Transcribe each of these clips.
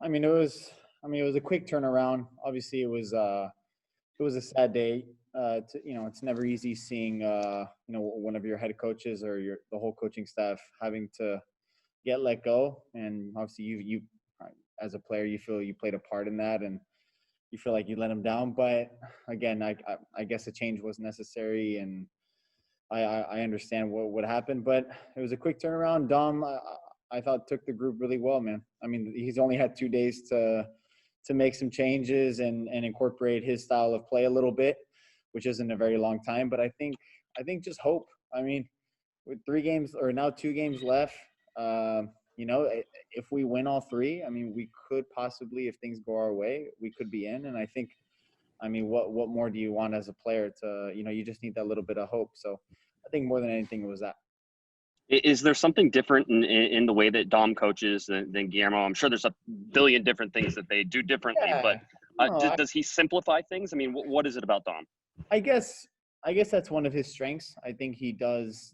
I mean, it was a quick turnaround. Obviously, it was a sad day. It's never easy seeing, one of your head coaches or the whole coaching staff having to get let go. And obviously, as a player, you feel you played a part in that, and you feel like you let him down. But again, I guess a change was necessary, and I understand what happened. But it was a quick turnaround. Dom, I thought took the group really well, man. I mean, he's only had 2 days to make some changes and incorporate his style of play a little bit, which isn't a very long time. But I think just hope. I mean, with 3 games or now 2 games left, if we win all three, I mean, we could possibly, if things go our way, we could be in. And I think, I mean, what more do you want as a player to, you just need that little bit of hope. So I think more than anything, it was that. Is there something different in the way that Dom coaches than Guillermo? I'm sure there's a billion different things that they do differently, but does he simplify things? I mean, what is it about Dom? I guess that's one of his strengths. I think he does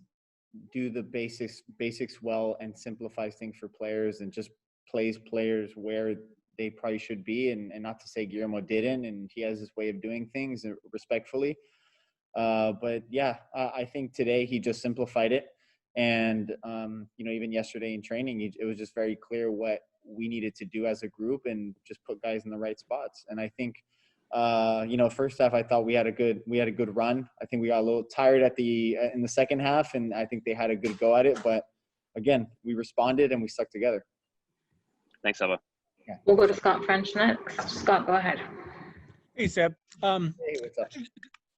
do the basics well and simplifies things for players and just plays players where they probably should be. And not to say Guillermo didn't, and he has his way of doing things respectfully. But yeah, I think today he just simplified it. And, even yesterday in training, it was just very clear what we needed to do as a group and just put guys in the right spots. And I think, first half, I thought we had a good run. I think we got a little tired in the second half, and I think they had a good go at it. But again, we responded and we stuck together. Thanks, Seba. Yeah. We'll go to Scott French next. Scott, go ahead. Hey, Seb. Hey, what's up?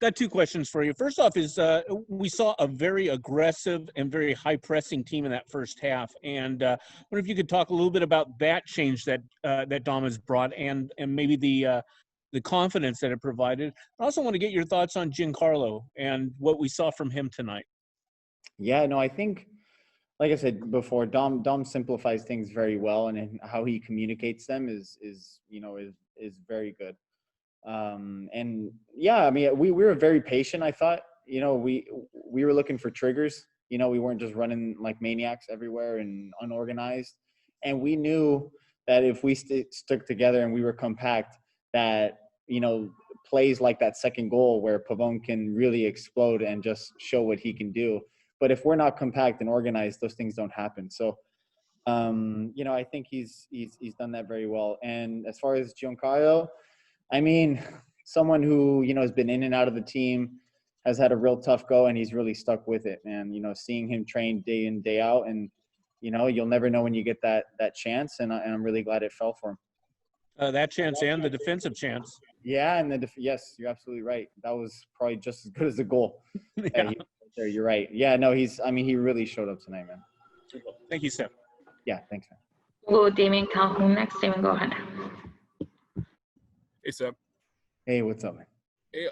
Got 2 questions for you. First off is we saw a very aggressive and very high-pressing team in that first half. And I wonder if you could talk a little bit about that change that Dom has brought and maybe the confidence that it provided. I also want to get your thoughts on Gincarlo and what we saw from him tonight. Yeah, no, I think, like I said before, Dom simplifies things very well, and how he communicates them is very good. And yeah, I mean, we were very patient. I thought, we were looking for triggers. We weren't just running like maniacs everywhere and unorganized. And we knew that if we stuck together and we were compact, that, plays like that second goal where Pavone can really explode and just show what he can do. But if we're not compact and organized, those things don't happen. So, I think he's done that very well. And as far as Gincarlo, I mean, someone who, has been in and out of the team, has had a real tough go, and he's really stuck with it, man. Seeing him train day in, day out, and, you'll never know when you get that chance, and I'm really glad it fell for him. That chance and the defensive chance. Yeah, and yes, you're absolutely right. That was probably just as good as the goal. Yeah. You're right. Yeah, no, he really showed up tonight, man. Thank you, Seb. Yeah, thanks, man. We'll go with Damien Calhoun next. Damien, go ahead. Hey, Seb. Hey, what's up, man? Hey,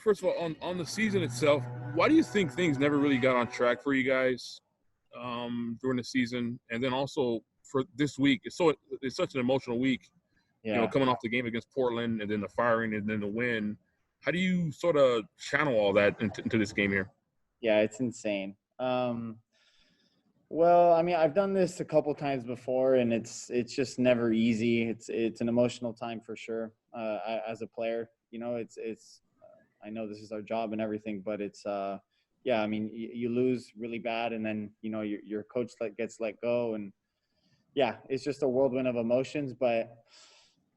first of all, on the season itself, why do you think things never really got on track for you guys during the season? And then also for this week, it's such an emotional week. Yeah. Coming off the game against Portland and then the firing and then the win. How do you sort of channel all that into this game here? Yeah, it's insane. Well, I mean, I've done this a couple times before, and it's just never easy. It's an emotional time for sure. As a player, it's I know this is our job and everything, but it's yeah. I mean, you lose really bad, and then your coach gets let go, and yeah, it's just a whirlwind of emotions. But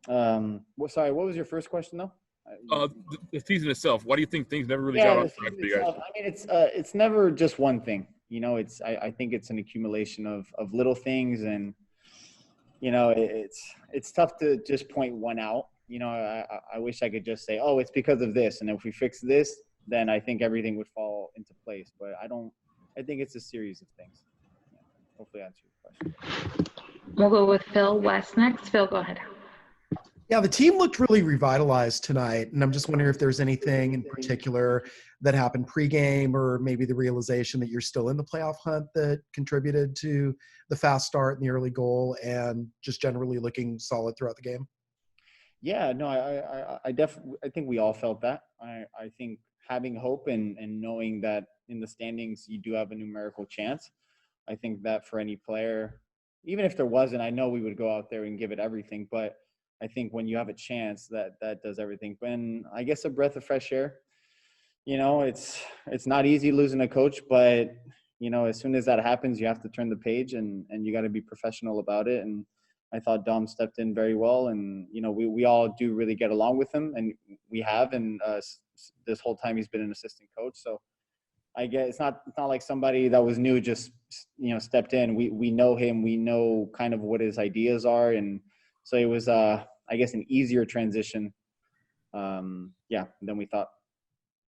sorry, what was your first question though? The season itself. Why do you think things never really got on track for you guys? I mean, it's never just one thing. I think it's an accumulation of little things, and it's tough to just point one out. I wish I could just say, oh, it's because of this, and if we fix this, then I think everything would fall into place. But I don't. I think it's a series of things. Yeah, hopefully, I answered your question. We'll go with Phil West next. Phil, go ahead. Yeah, the team looked really revitalized tonight, and I'm just wondering if there's anything in particular that happened pregame, or maybe the realization that you're still in the playoff hunt that contributed to the fast start and the early goal, and just generally looking solid throughout the game. Yeah, no, I definitely, I think we all felt that. I think having hope and knowing that in the standings you do have a numerical chance. I think that for any player, even if there wasn't, I know we would go out there and give it everything. But I think when you have a chance, that does everything. And I guess a breath of fresh air. You know, it's not easy losing a coach, but you know, as soon as that happens, you have to turn the page and you got to be professional about it. And I thought Dom stepped in very well, and you know, we all do really get along with him, and we have, and this whole time he's been an assistant coach. So I guess it's not like somebody that was new just, you know, stepped in. We know him, we know kind of what his ideas are, and so it was I guess an easier transition, than we thought.